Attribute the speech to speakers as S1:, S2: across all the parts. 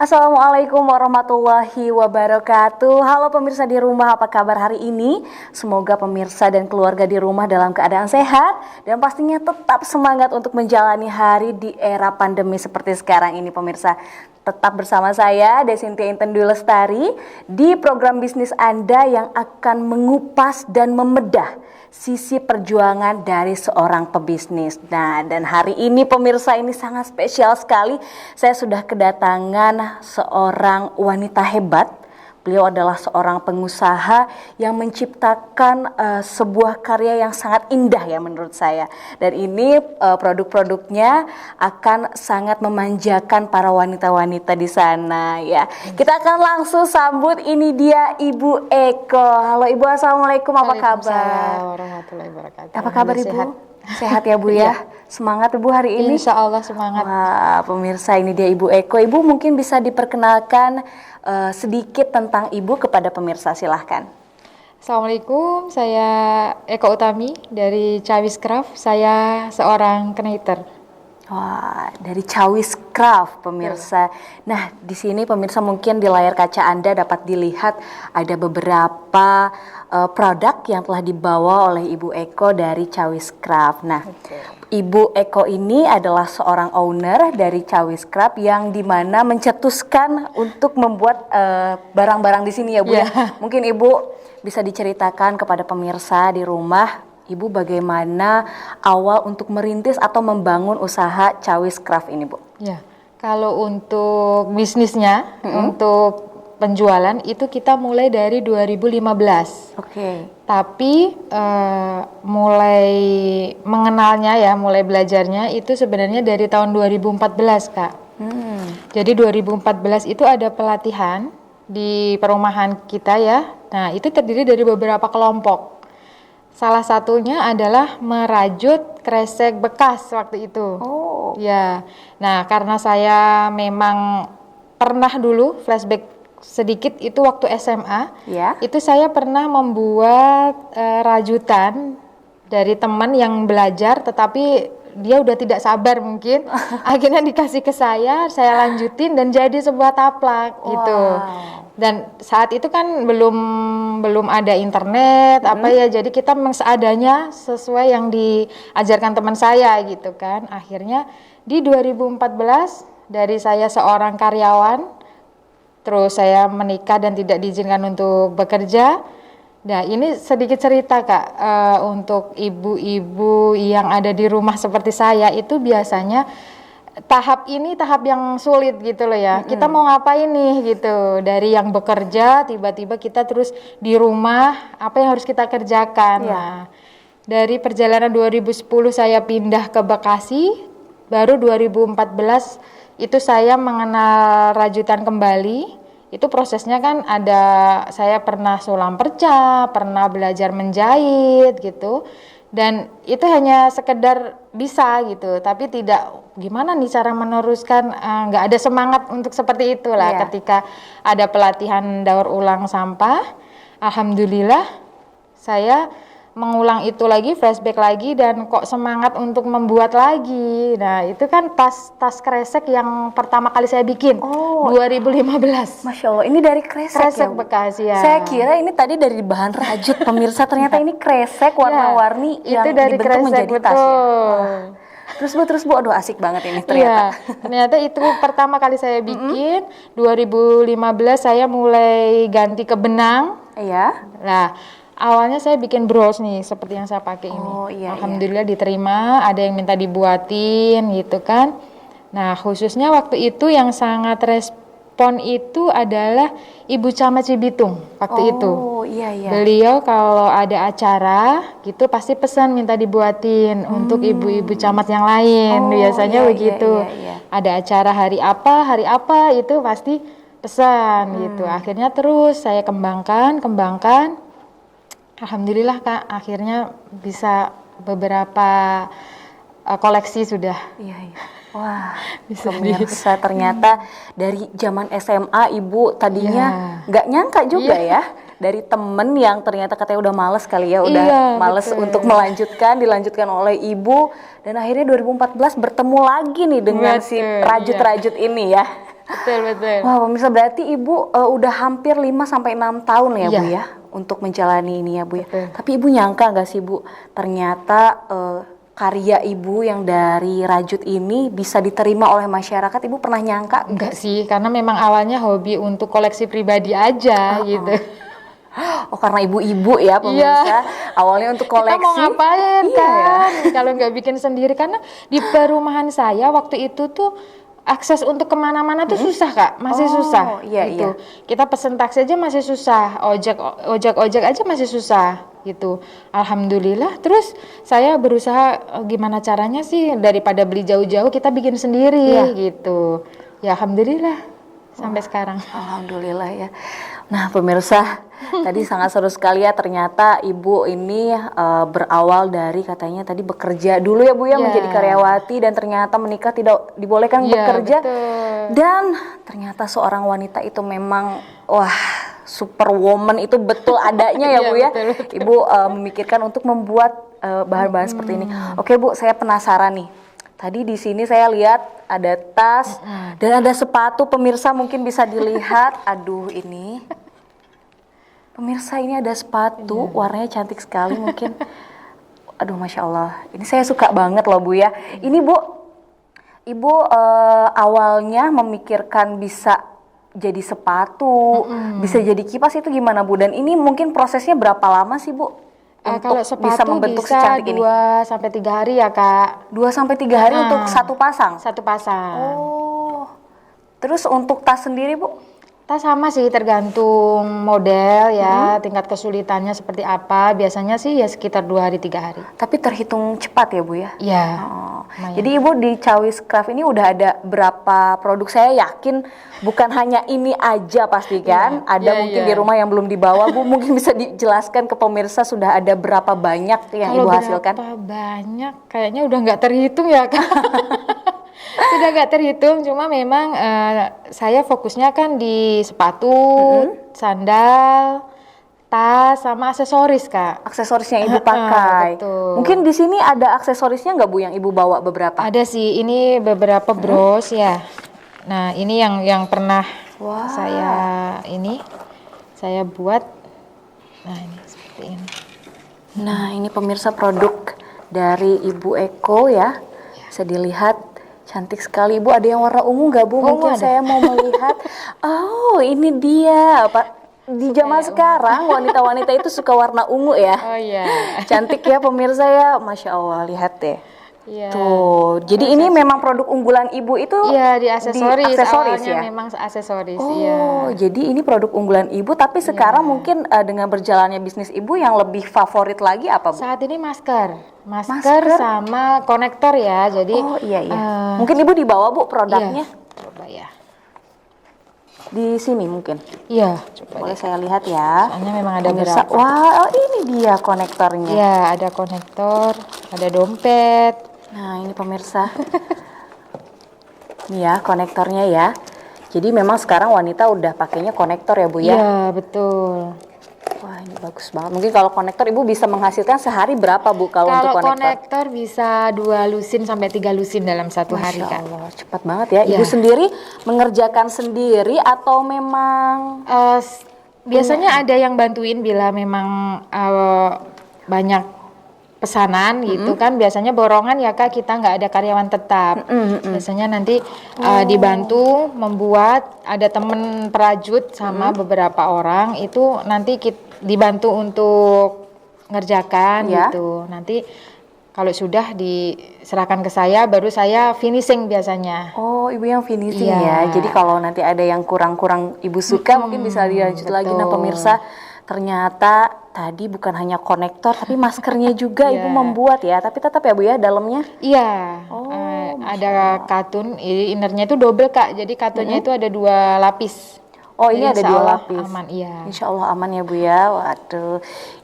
S1: Assalamualaikum warahmatullahi wabarakatuh. Halo pemirsa di rumah, apa kabar hari ini? Semoga pemirsa dan keluarga di rumah dalam keadaan sehat dan pastinya tetap semangat untuk menjalani hari di era pandemi seperti sekarang ini pemirsa. Tetap bersama saya Desintia Inten Dwi Lestari di program bisnis Anda yang akan mengupas dan membedah sisi perjuangan dari seorang pebisnis. Nah, dan hari ini pemirsa ini sangat spesial sekali. Saya sudah kedatangan seorang wanita hebat. Beliau adalah seorang pengusaha yang menciptakan sebuah karya yang sangat indah ya menurut saya. Dan ini produk-produknya akan sangat memanjakan para wanita-wanita di sana ya. Kita akan langsung sambut, ini dia Ibu Eko. Halo Ibu, Assalamualaikum, apa kabar?
S2: Waalaikumsalam warahmatullahi wabarakatuh.
S1: Apa kabar Ibu?
S2: Sehat.
S1: Sehat ya Bu ya? Semangat Ibu hari ini?
S2: Insya Allah semangat.
S1: Wah, pemirsa, ini dia Ibu Eko. Ibu mungkin bisa diperkenalkan sedikit tentang Ibu kepada pemirsa, silahkan.
S2: Assalamualaikum, saya Eko Utami dari Cawis Craft. Saya seorang kneiter.
S1: Wah, dari Cawis Craft pemirsa. Nah, di sini pemirsa mungkin di layar kaca Anda dapat dilihat ada beberapa produk yang telah dibawa oleh Ibu Eko dari Cawis Craft. Nah, Ibu Eko ini adalah seorang owner dari Cawis Craft yang dimana mencetuskan untuk membuat barang-barang di sini ya Bu. Ya. Mungkin Ibu bisa diceritakan kepada pemirsa di rumah, Ibu bagaimana awal untuk merintis atau membangun usaha Cawis Craft ini Bu?
S2: Ya, kalau untuk bisnisnya, untuk penjualan itu kita mulai dari 2015.
S1: Oke.
S2: Tapi mulai mengenalnya ya, mulai belajarnya itu sebenarnya dari tahun 2014 Kak. Jadi 2014 itu ada pelatihan di perumahan kita ya. Nah itu terdiri dari beberapa kelompok. Salah satunya adalah merajut kresek bekas waktu itu.
S1: Oh.
S2: Ya, nah karena saya memang pernah dulu flashback sedikit itu waktu SMA,
S1: Ya.
S2: itu saya pernah membuat rajutan dari teman yang belajar, tetapi dia udah tidak sabar mungkin, akhirnya dikasih ke saya lanjutin dan jadi sebuah taplak gitu. Dan saat itu kan belum ada internet apa ya, jadi kita memang seadanya sesuai yang diajarkan teman saya gitu kan. Akhirnya di 2014 dari saya seorang karyawan, terus saya menikah dan tidak diizinkan untuk bekerja. Nah ini sedikit cerita Kak, untuk ibu-ibu yang ada di rumah seperti saya itu biasanya tahap ini tahap yang sulit gitu loh ya. Kita mau ngapain nih gitu, dari yang bekerja tiba-tiba kita terus di rumah, apa yang harus kita kerjakan. Nah dari perjalanan 2010 saya pindah ke Bekasi, baru 2014 itu saya mengenal rajutan kembali. Itu prosesnya kan ada, saya pernah sulam perca, pernah belajar menjahit gitu. Dan itu hanya sekedar bisa gitu, tapi tidak gimana nih cara meneruskan, nggak ada semangat untuk seperti itulah. Ketika ada pelatihan daur ulang sampah, alhamdulillah saya mengulang itu lagi, flashback lagi, dan kok semangat untuk membuat lagi. Nah itu kan tas kresek yang pertama kali saya bikin, 2015.
S1: Masya Allah, ini dari kresek ya,
S2: bekas ya.
S1: Saya kira ini tadi dari bahan rajut pemirsa, ternyata ini kresek warna-warni yang
S2: itu dari
S1: dibentuk
S2: kresek,
S1: menjadi tas ya. Terus bu, aduh asik banget ini ternyata.
S2: Ternyata itu pertama kali saya bikin. 2015 saya mulai ganti ke benang.
S1: Iya.
S2: Nah awalnya saya bikin bros nih, seperti yang saya pakai ini. Alhamdulillah diterima, ada yang minta dibuatin gitu kan. Nah khususnya waktu itu yang sangat respon itu adalah Ibu Camat Cibitung waktu itu. Beliau kalau ada acara gitu pasti pesan minta dibuatin untuk ibu-ibu camat yang lain. Biasanya begitu. Ada acara hari apa itu pasti pesan gitu. Akhirnya terus saya kembangkan. Alhamdulillah Kak, akhirnya bisa beberapa koleksi sudah.
S1: Wah, pemirsa, ternyata dari zaman SMA Ibu tadinya nggak nyangka juga ya, dari temen yang ternyata katanya udah males kali ya, udah males untuk dilanjutkan oleh Ibu, dan akhirnya 2014 bertemu lagi nih dengan si rajut-rajut ini ya.
S2: Betul, betul.
S1: Wah, pemirsa berarti Ibu udah hampir 5 sampai 6 tahun ya,
S2: Iya.
S1: Bu ya, untuk menjalani ini ya, Bu ya.
S2: Betul.
S1: Tapi Ibu nyangka nggak sih, Bu, ternyata karya Ibu yang dari rajut ini bisa diterima oleh masyarakat? Ibu pernah nyangka?
S2: Enggak sih, karena memang awalnya hobi untuk koleksi pribadi aja gitu.
S1: Oh, karena ibu-ibu ya, pemirsa. Awalnya untuk koleksi.
S2: Kita mau ngapain
S1: Iya
S2: kan
S1: ya.
S2: kalau nggak bikin sendiri, karena di perumahan saya waktu itu tuh akses untuk kemana-mana tuh susah Kak, masih
S1: Oh,
S2: susah
S1: iya,
S2: gitu. Kita pesen taksi aja masih susah, ojek aja masih susah gitu. Alhamdulillah, terus saya berusaha gimana caranya sih daripada beli jauh-jauh kita bikin sendiri gitu. Ya alhamdulillah sampai sekarang.
S1: Alhamdulillah ya. Nah, pemirsa, tadi sangat seru sekali ya, ternyata Ibu ini berawal dari katanya tadi bekerja dulu ya, Bu ya,
S2: Iya.
S1: menjadi karyawati, dan ternyata menikah tidak dibolehkan
S2: Iya,
S1: bekerja.
S2: betul.
S1: Dan ternyata seorang wanita itu memang wah, superwoman itu betul adanya ya,
S2: Iya,
S1: Bu ya.
S2: betul, betul.
S1: Ibu memikirkan untuk membuat bahan-bahan seperti ini. Oke, Bu, saya penasaran nih. Tadi di sini saya lihat ada tas dan ada sepatu, pemirsa mungkin bisa dilihat. Aduh, ini. Pemirsa, ini ada sepatu, warnanya cantik sekali mungkin. Aduh, Masya Allah. Ini saya suka banget loh, Bu ya. Ini, Bu, Ibu awalnya memikirkan bisa jadi sepatu, bisa jadi kipas, itu gimana, Bu? Dan ini mungkin prosesnya berapa lama sih, Bu? Untuk
S2: Kalau sepatu
S1: bisa membentuk
S2: bisa
S1: secantik ini?
S2: 2 sampai 3 hari ya Kak,
S1: 2 sampai 3 hari untuk satu pasang?
S2: satu pasang.
S1: Oh. Terus untuk tas sendiri, Bu?
S2: Tas sama sih, tergantung model ya, tingkat kesulitannya seperti apa. Biasanya sih ya sekitar 2 hari 3 hari.
S1: Tapi terhitung cepat ya, Bu ya?
S2: Iya.
S1: Oh.
S2: lumayan.
S1: Jadi Ibu di Cawis Craft ini udah ada berapa produk? Saya yakin bukan hanya ini aja pasti kan. Ada
S2: Iya,
S1: mungkin
S2: iya.
S1: di rumah yang belum dibawa, Bu. Mungkin bisa dijelaskan ke pemirsa sudah ada berapa banyak yang
S2: Kalau
S1: Ibu hasilkan?
S2: berapa banyak, kayaknya udah nggak terhitung ya Kak. Sudah nggak terhitung, cuma memang saya fokusnya kan di sepatu, sandal, tas, sama aksesoris Kak.
S1: Aksesorisnya Ibu pakai.
S2: betul.
S1: Mungkin di sini ada aksesorisnya nggak, Bu, yang Ibu bawa beberapa?
S2: Ada sih, ini beberapa bros ya. Nah ini yang pernah
S1: Wah.
S2: saya buat. Nah ini seperti ini.
S1: Nah, ini pemirsa produk dari Ibu Eko ya. Bisa dilihat cantik sekali, Bu. Ada yang warna ungu nggak, Bu?
S2: Ungu
S1: Mungkin
S2: ada.
S1: saya mau melihat. Oh, ini dia. Di zaman sekarang wanita-wanita itu suka warna ungu ya.
S2: Oh iya.
S1: Cantik ya pemirsa ya. Masya Allah, lihat deh.
S2: Iya.
S1: Tuh, jadi ini memang produk unggulan Ibu itu
S2: Iya di aksesoris.
S1: aksesoris
S2: Awalnya
S1: ya?
S2: memang aksesoris.
S1: Oh,
S2: Iya.
S1: jadi ini produk unggulan Ibu, tapi sekarang mungkin dengan berjalannya bisnis Ibu yang lebih favorit lagi apa, Bu?
S2: Saat ini masker
S1: Masker?
S2: sama konektor ya. Jadi
S1: Oh, iya iya. Mungkin Ibu dibawa, Bu, produknya
S2: Iya. Coba ya.
S1: di sini mungkin.
S2: Iya. Coba.
S1: Boleh saya lihat ya.
S2: Soalnya memang ada
S1: Pemirsa,
S2: berapa.
S1: wah, oh, ini dia konektornya.
S2: Iya, ada konektor, ada dompet.
S1: Nah, ini pemirsa. Ini ya konektornya ya. Jadi memang sekarang wanita udah pakainya konektor ya, Bu ya.
S2: Iya, betul.
S1: Wah, ini bagus banget. Mungkin kalau konektor Ibu bisa menghasilkan sehari berapa, Bu, kalau untuk
S2: Kalau
S1: konektor?
S2: konektor bisa 2 lusin sampai 3 lusin dalam satu hari
S1: Masya
S2: Kak.
S1: Allah, cepat banget ya. Ibu
S2: Iya.
S1: sendiri mengerjakan sendiri atau memang
S2: Biasanya ada yang bantuin bila memang banyak pesanan gitu kan, biasanya borongan ya Kak, kita nggak ada karyawan tetap. Biasanya nanti dibantu membuat, ada temen perajut sama beberapa orang itu nanti dibantu untuk ngerjakan
S1: Ya.
S2: gitu. Nanti kalau sudah diserahkan ke saya, baru saya finishing biasanya.
S1: Oh, Ibu yang finishing
S2: Iya.
S1: ya. Jadi kalau nanti ada yang kurang-kurang Ibu suka, mungkin bisa dilanjut lagi. Nah,
S2: betul.
S1: pemirsa, ternyata tadi bukan hanya konektor, tapi maskernya juga Ibu
S2: Iya.
S1: membuat ya. Tapi tetap ya, Bu ya, dalamnya.
S2: Iya,
S1: Oh,
S2: ada katun, innernya itu double Kak, jadi katunnya itu ada 2 lapis.
S1: Oh, ini
S2: Jadi
S1: ada
S2: insya
S1: 2
S2: Allah
S1: lapis.
S2: aman, iya.
S1: Insya Allah aman ya, Bu ya. Waduh,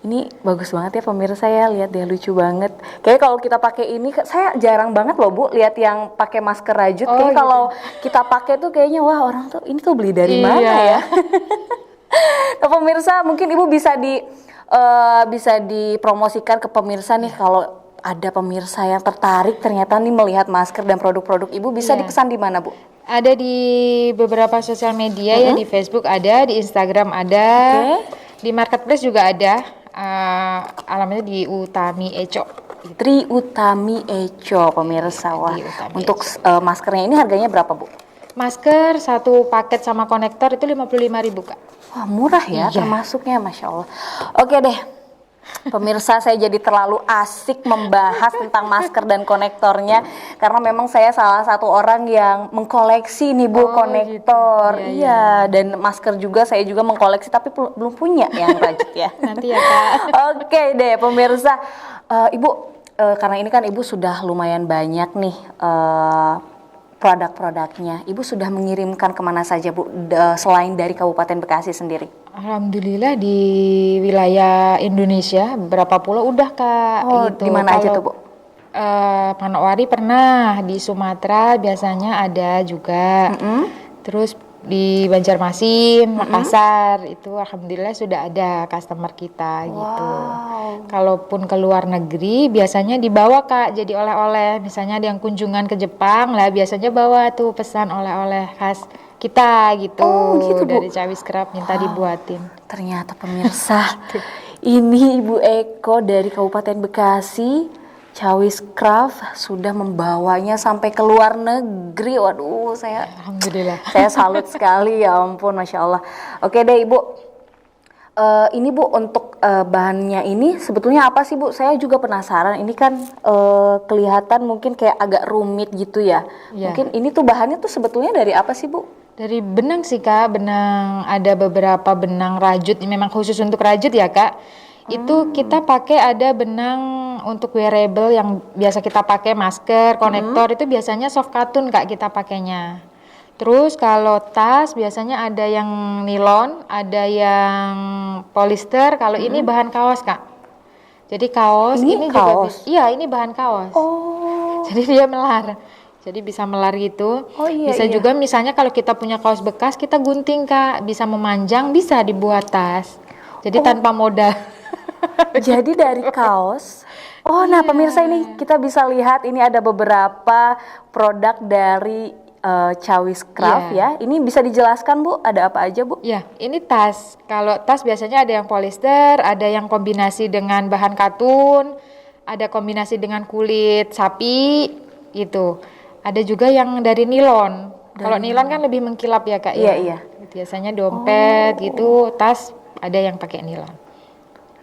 S1: ini bagus banget ya pemirsa ya. Lihat deh, lucu banget. Kayaknya kalau kita pakai ini, saya jarang banget loh, Bu, lihat yang pakai masker rajut.
S2: Oh,
S1: Kayaknya
S2: gitu.
S1: kalau kita pakai tuh kayaknya wah, orang tuh ini tuh beli dari mana
S2: Iya.
S1: ya? Nah, pemirsa, mungkin Ibu bisa dipromosikan ke pemirsa nih, kalau ada pemirsa yang tertarik ternyata nih melihat masker dan produk-produk Ibu, bisa
S2: Iya.
S1: dipesan di mana, Bu?
S2: Ada di beberapa sosial media ya, di Facebook ada, di Instagram ada, di marketplace juga ada. Alamatnya di Utami Eco.
S1: Tri Utami Eco, pemirsa. Wah,
S2: Di Utami
S1: untuk maskernya ini harganya berapa, Bu?
S2: Masker satu paket sama konektor itu 55.000 Kak.
S1: Wah, murah ya
S2: Iya.
S1: termasuknya, Masya Allah. Oke deh, pemirsa, saya jadi terlalu asik membahas tentang masker dan konektornya karena memang saya salah satu orang yang mengkoleksi nih, Bu, konektor.
S2: Gitu.
S1: Iya, dan masker juga saya juga mengkoleksi tapi belum punya yang rajut ya.
S2: Nanti ya Kak.
S1: Oke deh, pemirsa. Ibu, karena ini kan Ibu sudah lumayan banyak nih produk-produknya. Ibu sudah mengirimkan kemana saja, Bu, selain dari Kabupaten Bekasi sendiri?
S2: Alhamdulillah di wilayah Indonesia beberapa pulau udah Kak.
S1: Oh,
S2: gitu.
S1: di mana aja tuh, Bu?
S2: Manokwari pernah, di Sumatera biasanya ada juga. Terus di Banjarmasin, Makassar itu alhamdulillah sudah ada customer kita gitu. Kalaupun ke luar negeri biasanya dibawa Kak jadi oleh-oleh. Misalnya ada yang kunjungan ke Jepang lah biasanya bawa tuh pesan oleh-oleh khas kita gitu.
S1: Oh, gitu, Bu.
S2: Dari Cawi Scrap minta dibuatin.
S1: Ternyata pemirsa, ini Ibu Eko dari Kabupaten Bekasi, Cawis Craft sudah membawanya sampai ke luar negeri. Waduh,
S2: Alhamdulillah.
S1: saya salut sekali, ya ampun, Masya Allah. Oke deh Ibu, ini Bu untuk bahannya ini sebetulnya apa sih, Bu? Saya juga penasaran, ini kan kelihatan mungkin kayak agak rumit gitu ya.
S2: Iya.
S1: Mungkin ini tuh bahannya tuh sebetulnya dari apa sih, Bu?
S2: Dari benang sih Kak, benang ada beberapa benang rajut, memang khusus untuk rajut ya Kak. Itu kita pakai ada benang untuk wearable yang biasa kita pakai masker, konektor itu biasanya soft cotton Kak kita pakainya. Terus kalau tas biasanya ada yang nilon, ada yang polyester, kalau ini bahan kaos Kak. Jadi kaos
S1: Ini
S2: ini juga
S1: kaos?
S2: iya ini bahan kaos.
S1: Oh,
S2: Jadi dia melar. Jadi bisa melar gitu.
S1: Oh, iya,
S2: Bisa
S1: iya.
S2: juga misalnya kalau kita punya kaos bekas kita gunting Kak, bisa memanjang, bisa dibuat tas. Jadi tanpa modal.
S1: jadi dari kaos. Oh, nah pemirsa, ini kita bisa lihat ini ada beberapa produk dari Cawis Craft ya. Ini bisa dijelaskan, Bu, ada apa aja, Bu?
S2: Ya, ini tas. Kalau tas biasanya ada yang polyester, ada yang kombinasi dengan bahan katun, ada kombinasi dengan kulit sapi gitu. Ada juga yang dari nilon. Kalau nilon kan lebih mengkilap ya Kak
S1: Iya,
S2: ya.
S1: iya.
S2: Biasanya dompet gitu, tas ada yang pakai nilon.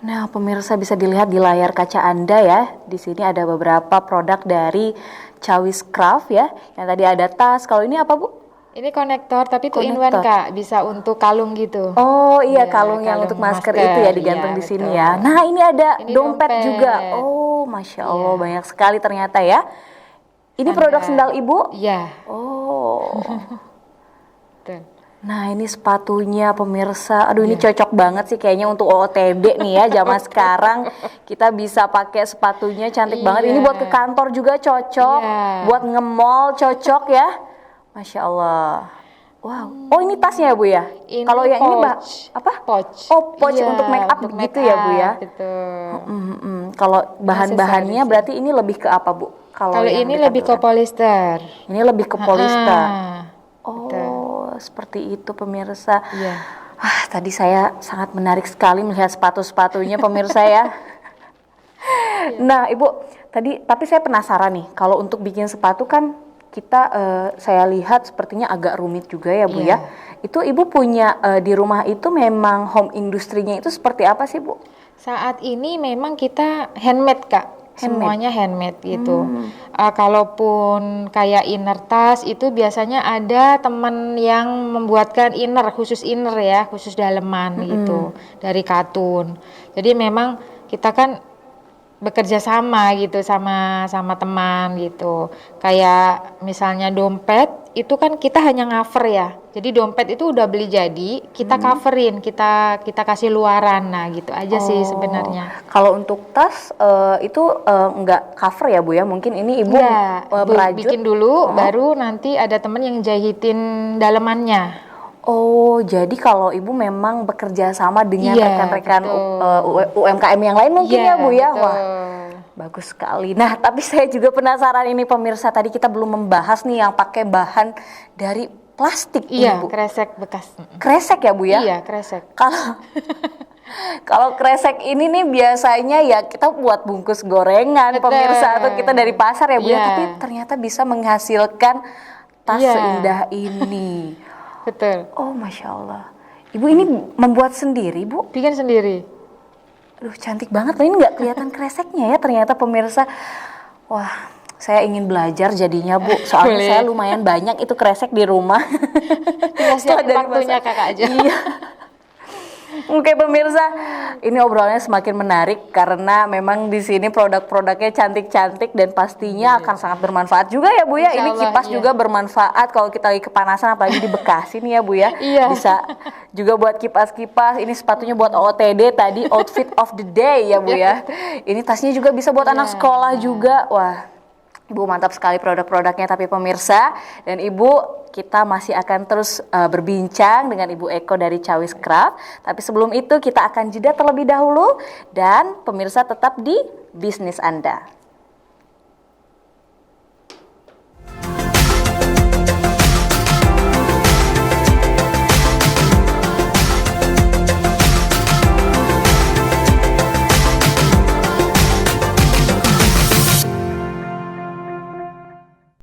S1: Nah, pemirsa bisa dilihat di layar kaca Anda ya. Di sini ada beberapa produk dari Cawis Craft ya. Yang tadi ada tas. Kalau ini apa, Bu?
S2: Ini konektor tapi two in one
S1: Konektor.
S2: Kak, bisa untuk kalung gitu.
S1: Oh iya,
S2: Iya,
S1: kalung yang
S2: kalung
S1: untuk masker
S2: masker,
S1: itu ya digantung
S2: iya,
S1: di sini
S2: betul.
S1: ya. Nah, ini ada
S2: Ini
S1: dompet
S2: dompet.
S1: juga. Oh, Masya Allah,
S2: Iya.
S1: banyak sekali ternyata ya. Ini produk sendal Ibu?
S2: Iya.
S1: Oh.
S2: Betul.
S1: Nah, ini sepatunya pemirsa. Aduh, ini cocok banget sih kayaknya untuk OOTD nih ya, zaman sekarang. Kita bisa pakai sepatunya, cantik banget. Ini
S2: Iya.
S1: buat ke kantor juga cocok,
S2: Iya.
S1: buat nge-mall cocok ya. Masya Allah. Wow. Oh, ini tasnya ya, Bu ya?
S2: Ini
S1: Kalau yang ini
S2: pouch.
S1: apa?
S2: Pouch.
S1: Oh, pouch
S2: Iya,
S1: untuk make up
S2: untuk
S1: begitu
S2: make
S1: ya, Bu ya?
S2: up, Betul.
S1: Kalau bahan-bahannya
S2: Aksesoris.
S1: berarti ini lebih ke apa, Bu?
S2: Kalau
S1: yang
S2: ini lebih ke
S1: ditampilkan?
S2: polyester.
S1: Ini lebih ke polyester.
S2: Betul.
S1: Oh, seperti itu pemirsa.
S2: Iya.
S1: Tadi saya sangat menarik sekali melihat sepatu-sepatunya pemirsa ya. Nah, Ibu, tapi saya penasaran nih, kalau untuk bikin sepatu kan kita saya lihat sepertinya agak rumit juga ya, Bu
S2: Iya.
S1: ya. Itu Ibu punya di rumah itu memang home industrinya itu seperti apa sih, Bu?
S2: Saat ini memang kita handmade Kak. Semuanya handmade gitu. Kalaupun kayak inner tas itu biasanya ada teman yang membuatkan inner, khusus inner ya, khusus daleman gitu dari katun. Jadi memang kita kan bekerja sama gitu sama teman gitu. Kayak misalnya dompet itu kan kita hanya cover ya. Jadi dompet itu udah beli jadi, kita coverin, kita kasih luaran. Nah, gitu aja sih sebenarnya.
S1: Kalau untuk tas itu enggak cover ya, Bu ya? Mungkin ini Ibu
S2: Enggak,
S1: merajut.
S2: bikin dulu baru nanti ada temen yang jahitin dalemannya.
S1: Oh, jadi kalau Ibu memang bekerja sama dengan
S2: Iya,
S1: rekan-rekan
S2: betul.
S1: UMKM yang lain mungkin
S2: Iya,
S1: ya, Bu ya?
S2: betul.
S1: Wah, Bagus sekali. Nah, tapi saya juga penasaran ini pemirsa, tadi kita belum membahas nih yang pakai bahan dari plastik ini,
S2: Iya,
S1: Bu.
S2: kresek bekas.
S1: Kresek ya, Bu ya?
S2: Iya, kresek.
S1: Kalau kalau kresek ini nih biasanya ya kita buat bungkus gorengan
S2: Betul.
S1: pemirsa, atau kita dari pasar ya, Bu ya,
S2: Iya.
S1: tapi ternyata bisa menghasilkan tas
S2: Iya.
S1: seindah ini.
S2: Betul.
S1: Oh, Masya Allah. Ibu ini membuat sendiri, Bu?
S2: Bikin sendiri.
S1: Aduh, cantik banget loh, ini nggak kelihatan kreseknya ya ternyata pemirsa. Wah, saya ingin belajar jadinya, Bu. Soalnya
S2: Boleh.
S1: saya lumayan banyak itu kresek di rumah.
S2: Tinggal
S1: Setelah
S2: siapin
S1: dari
S2: waktunya
S1: masa-
S2: kakak aja.
S1: Iya. Oke pemirsa, ini obrolannya semakin menarik karena memang di sini produk-produknya cantik-cantik dan pastinya akan sangat bermanfaat juga ya, Bu ya.
S2: Insya
S1: Ini
S2: Allah,
S1: kipas
S2: iya.
S1: juga bermanfaat kalau kita lagi kepanasan, apalagi di Bekasi nih ya, Bu ya.
S2: Iya.
S1: Bisa juga buat kipas-kipas. Ini sepatunya buat OOTD tadi, outfit of the day ya, Bu ya. Ini tasnya juga bisa buat anak sekolah juga. Wah, Ibu mantap sekali produk-produknya. Tapi pemirsa dan Ibu, kita masih akan terus berbincang dengan Ibu Eko dari Cawis Craft. Tapi sebelum itu kita akan jeda terlebih dahulu dan pemirsa tetap di bisnis Anda.